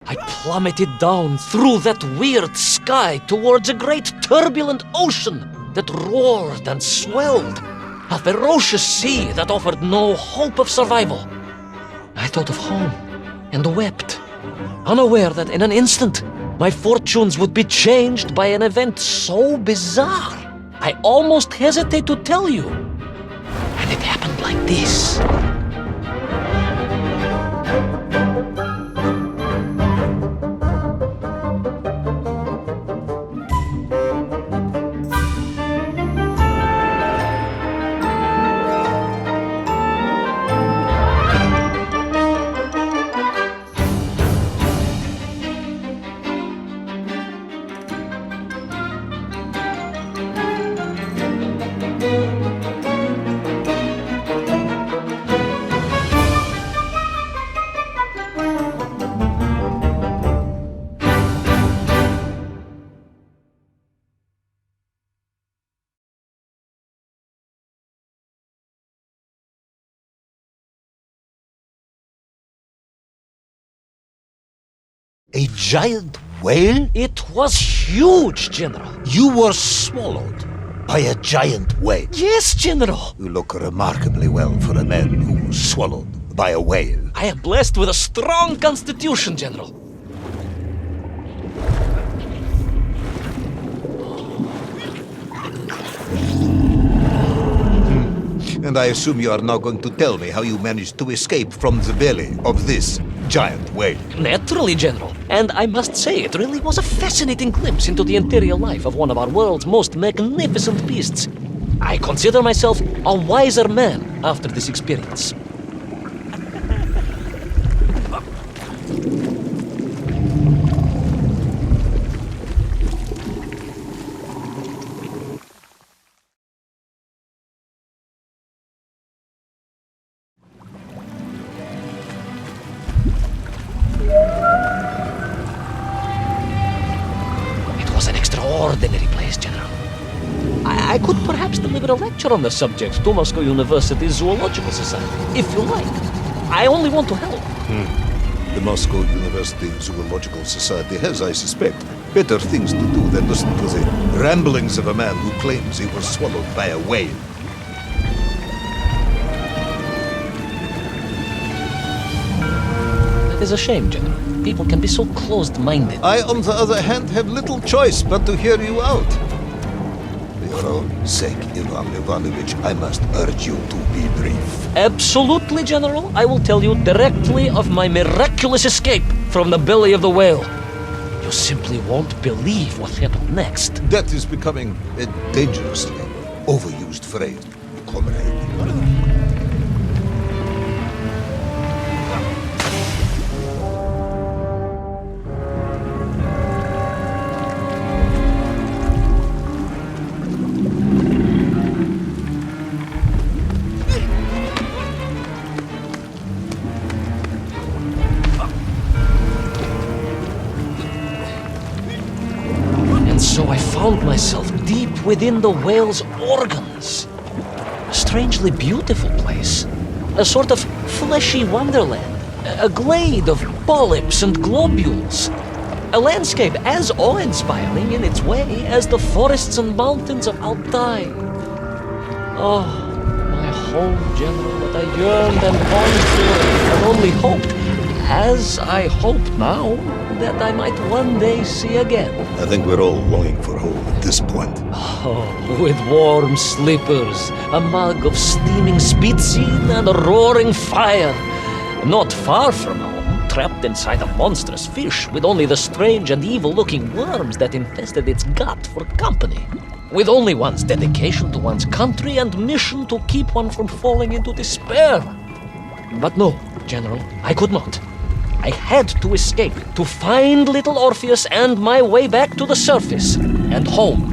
I plummeted down through that weird sky towards a great turbulent ocean that roared and swelled. A ferocious sea that offered no hope of survival. I thought of home and wept, unaware that in an instant my fortunes would be changed by an event so bizarre I almost hesitate to tell you. And it happened like this. A giant whale? It was huge, General. You were swallowed by a giant whale. Yes, General. You look remarkably well for a man who was swallowed by a whale. I am blessed with a strong constitution, General. And I assume you are now going to tell me how you managed to escape from the belly of this giant whale. Naturally, General. And I must say, it really was a fascinating glimpse into the interior life of one of our world's most magnificent beasts. I consider myself a wiser man after this experience. Extraordinary place, General. I could perhaps deliver a lecture on the subject to Moscow University Zoological Society, if you like. I only want to help. The Moscow University Zoological Society has, I suspect, better things to do than listen to the ramblings of a man who claims he was swallowed by a whale. That is a shame, General. People can be so closed-minded. I, on the other hand, have little choice but to hear you out. For your own sake, Ivan Ivanovich, I must urge you to be brief. Absolutely, General. I will tell you directly of my miraculous escape from the belly of the whale. You simply won't believe what happened next. That is becoming a dangerously overused phrase, comrade. So I found myself deep within the whale's organs. A strangely beautiful place. A sort of fleshy wonderland. A glade of polyps and globules. A landscape as awe-inspiring in its way as the forests and mountains of Altai. Oh, my home, General, that I yearned and longed for and only hoped, as I hope now, that I might one day see again. I think we're all longing for home at this point. Oh, with warm slippers, a mug of steaming Spitzin, and a roaring fire. Not far from home, trapped inside a monstrous fish with only the strange and evil-looking worms that infested its gut for company. With only one's dedication to one's country and mission to keep one from falling into despair. But no, General, I could not. I had to escape, to find little Orpheus and my way back to the surface and home.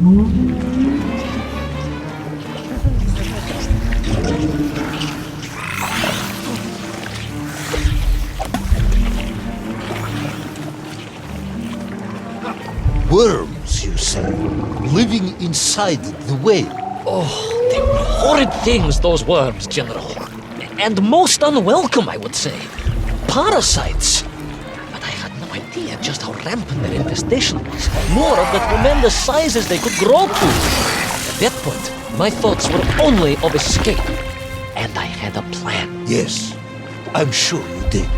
Worms, you say, living inside the whale. Oh, they were horrid things, those worms, General. And most unwelcome, I would say. Parasites. But I had no idea just how rampant their infestation was, nor of the tremendous sizes they could grow to. At that point, my thoughts were only of escape. And I had a plan. Yes, I'm sure you did.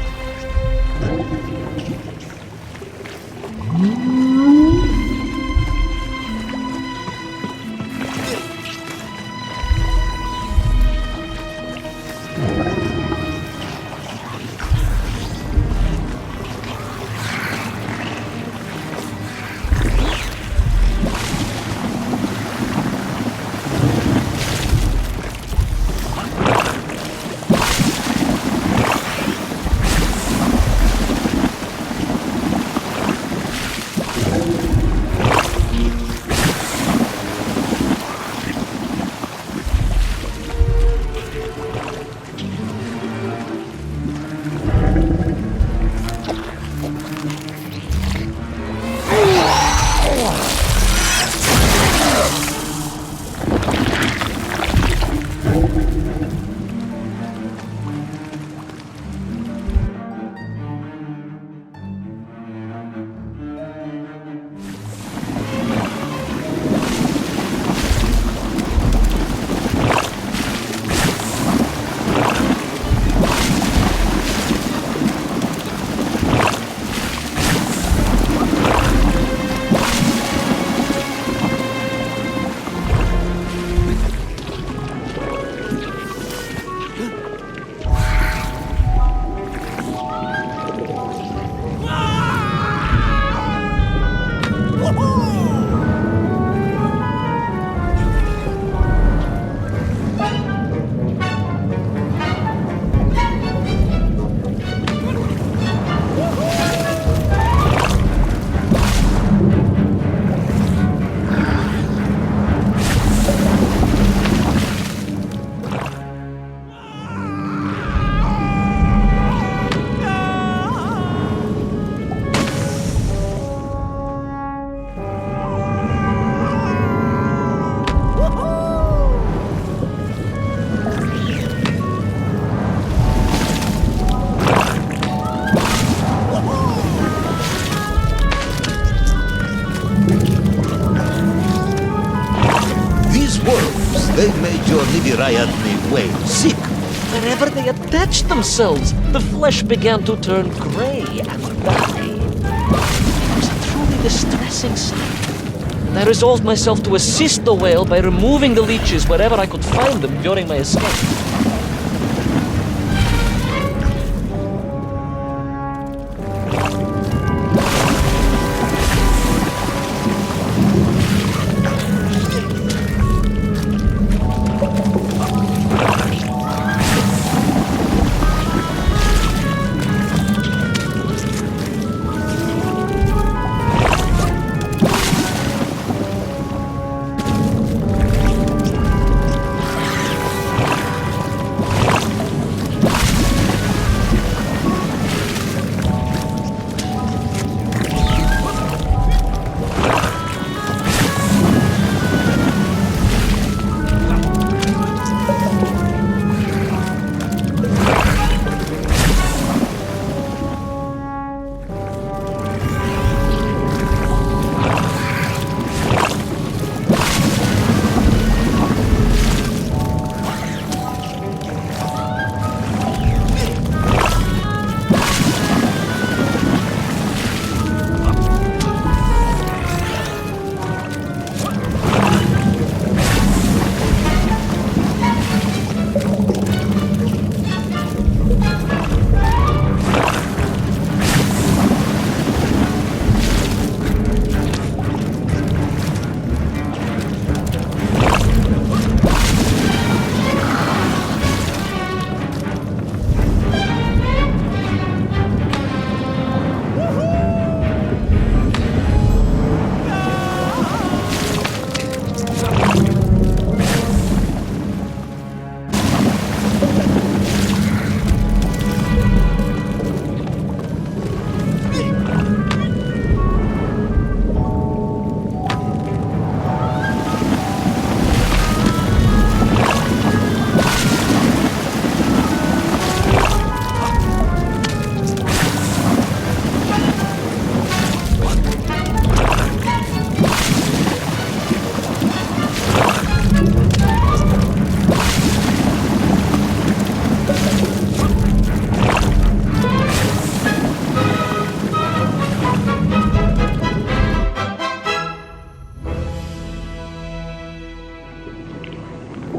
They made your Nivirayathni whale sick. Wherever they attached themselves, the flesh began to turn grey and die. It was a truly distressing sight. And I resolved myself to assist the whale by removing the leeches wherever I could find them during my escape.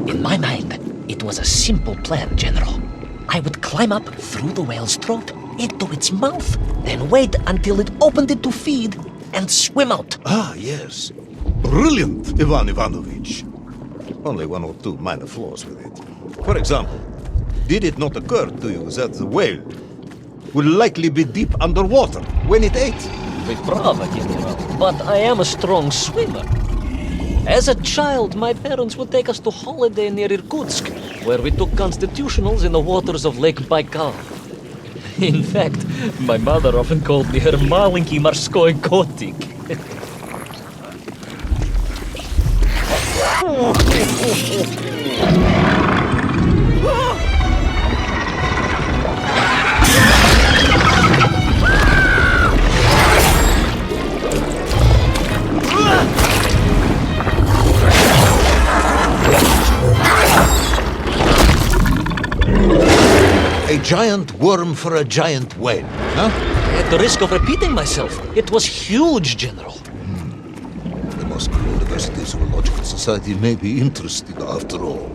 In my mind, it was a simple plan, General. I would climb up through the whale's throat into its mouth, then wait until it opened it to feed and swim out. Ah, yes. Brilliant, Ivan Ivanovich. Only one or two minor flaws with it. For example, did it not occur to you that the whale would likely be deep underwater when it ate? Bravo, General. But I am a strong swimmer. As a child, my parents would take us to holiday near Irkutsk, where we took constitutionals in the waters of Lake Baikal. In fact, my mother often called me her malenький морской котик. A giant worm for a giant whale, huh? At the risk of repeating myself, it was huge, General. The Moscow University Zoological Society may be interesting after all.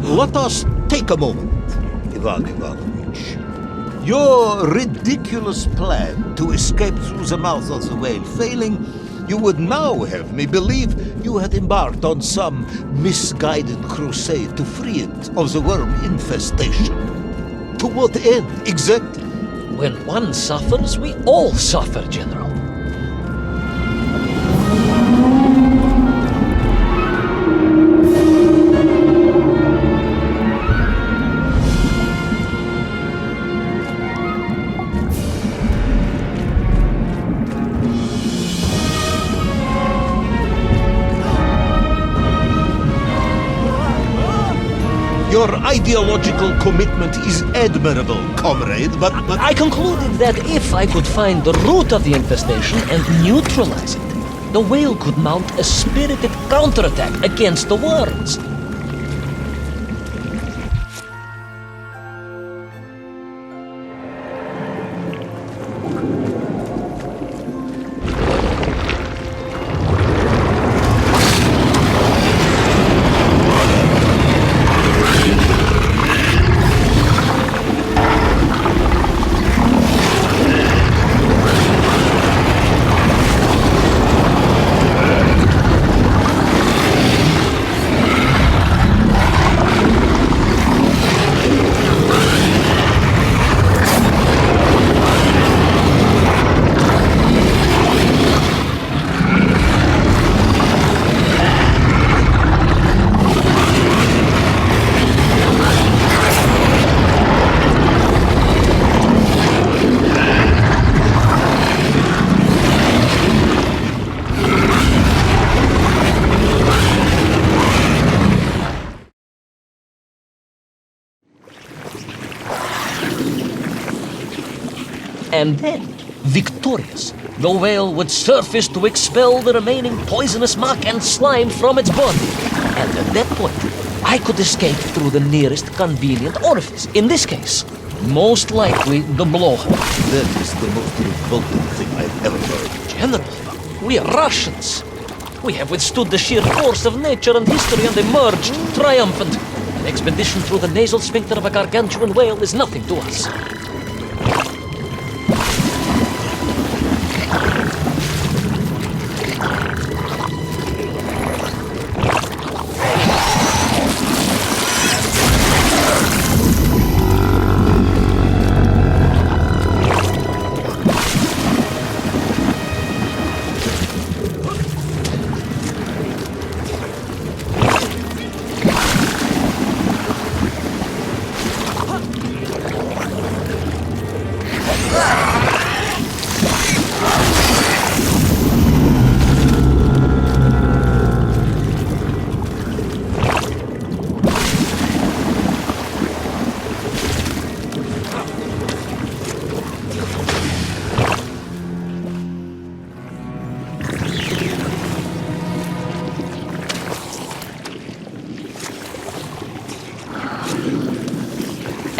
Let us take a moment, Ivan Ivanovich. Your ridiculous plan to escape through the mouth of the whale failing, you would now have me believe you had embarked on some misguided crusade to free it of the worm infestation. To what end, exactly? When one suffers, we all suffer, General. Your ideological commitment is admirable, comrade, but... I concluded that if I could find the root of the infestation and neutralize it, the whale could mount a spirited counterattack against the worms. And then, victorious, the whale would surface to expel the remaining poisonous muck and slime from its body. And at that point, I could escape through the nearest convenient orifice. In this case, most likely the blowhole. That is the most revolting thing I've ever heard. General, we are Russians. We have withstood the sheer force of nature and history and emerged triumphant. An expedition through the nasal sphincter of a gargantuan whale is nothing to us.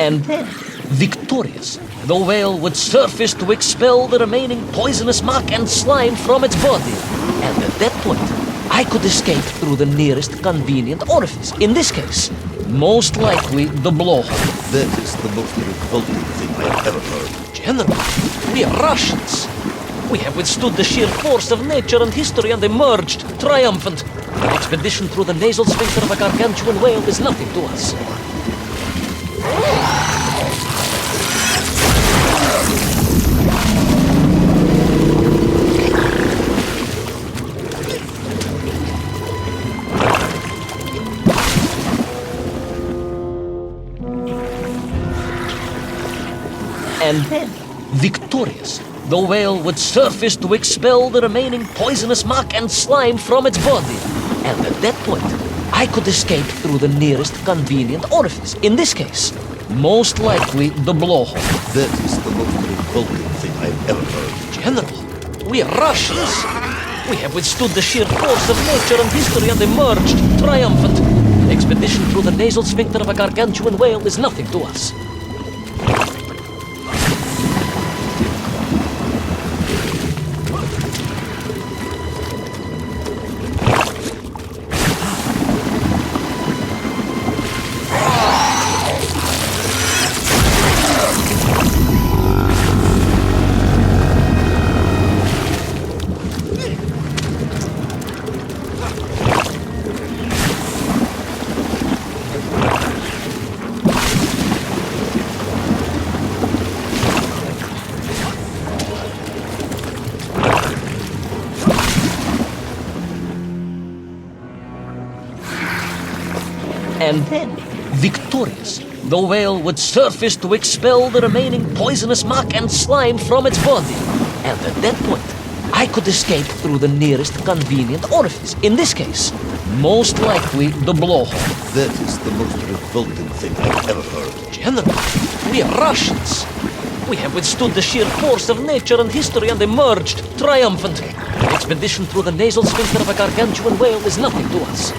And then, victorious, the whale would surface to expel the remaining poisonous muck and slime from its body. And at that point, I could escape through the nearest convenient orifice. In this case, most likely the blowhole. That is the most revolting thing I've ever heard. General, we are Russians. We have withstood the sheer force of nature and history and emerged triumphant. An expedition through the nasal sphincter of a gargantuan whale is nothing to us. And then, victorious, the whale would surface to expel the remaining poisonous muck and slime from its body. And at that point, I could escape through the nearest convenient orifice. In this case, most likely the blowhole. That is the most revolting thing I've ever heard. General, we are Russians. We have withstood the sheer force of nature and history and emerged triumphant. An expedition through the nasal sphincter of a gargantuan whale is nothing to us. And then, victorious, the whale would surface to expel the remaining poisonous muck and slime from its body. And at that point, I could escape through the nearest convenient orifice. In this case, most likely the blowhole. That is the most revolting thing I've ever heard. General, we are Russians. We have withstood the sheer force of nature and history and emerged triumphant. An expedition through the nasal sphincter of a gargantuan whale is nothing to us.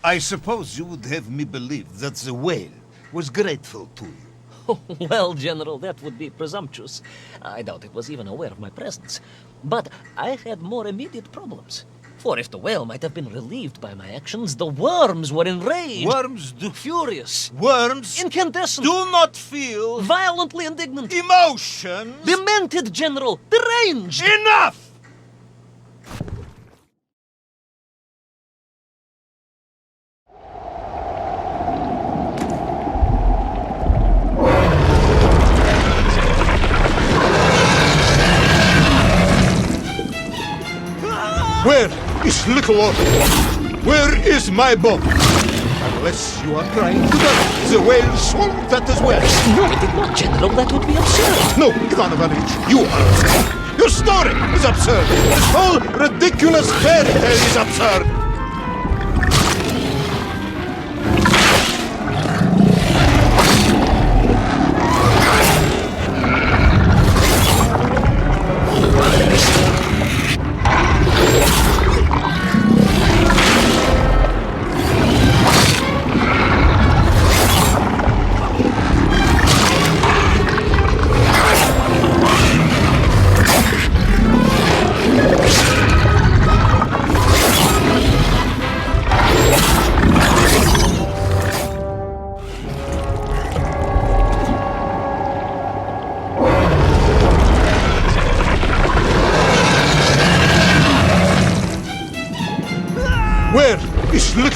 I suppose you would have me believe that the whale was grateful to you. Well, General, that would be presumptuous. I doubt it was even aware of my presence. But I had more immediate problems. For if the whale might have been relieved by my actions, the worms were enraged. Worms do... Furious. Worms Incandescent. do not feel... Violently indignant. emotions. Demented, General. Deranged. Enough! Where is Little Otto? Where is my bomb? Unless you are trying to die, the whale swallowed that as well. No, it did not, General. That would be absurd. No, Ivan Ivanovich, you are absurd. Your story is absurd. This whole ridiculous fairy tale is absurd.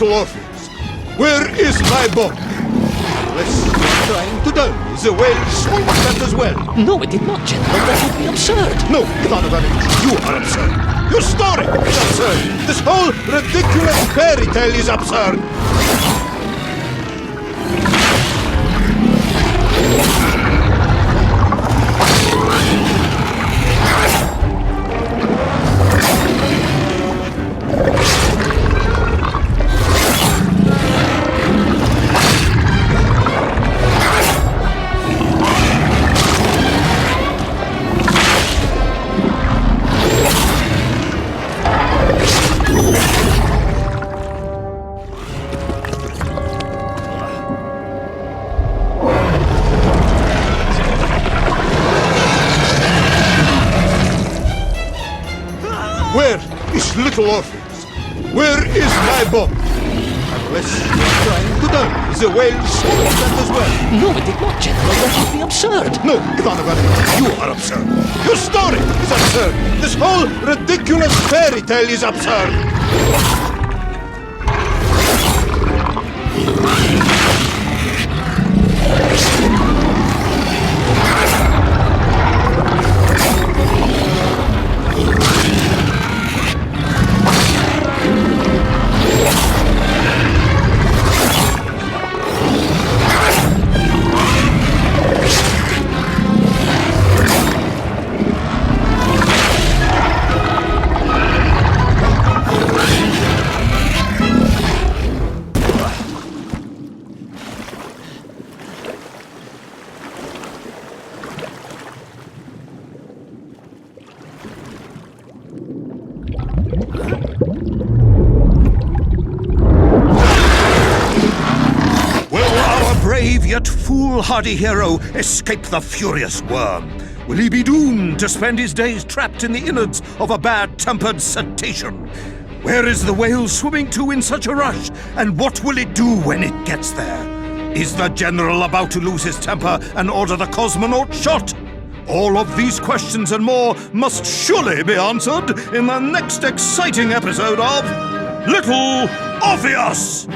little Orpheus, where is my boat? Unless you are trying to tell me the whale swallowed that as well. No, it did not, General. That would be absurd. No, Ivan Ivanovich, you are absurd. Your story is absurd. This whole ridiculous fairy tale is absurd. Where is little Orpheus? Where is my boat? Unless you are trying to tell me the whale swallowed that as well. No, it did not, General. That would be absurd. No, Ivan Ivanovich, you are absurd. Your story is absurd. This whole ridiculous fairy tale is absurd. Brave yet foolhardy hero escape the furious worm? Will he be doomed to spend his days trapped in the innards of a bad-tempered cetacean? Where is the whale swimming to in such a rush, and what will it do when it gets there? Is the general about to lose his temper and order the cosmonaut shot? All of these questions and more must surely be answered in the next exciting episode of Little Orpheus!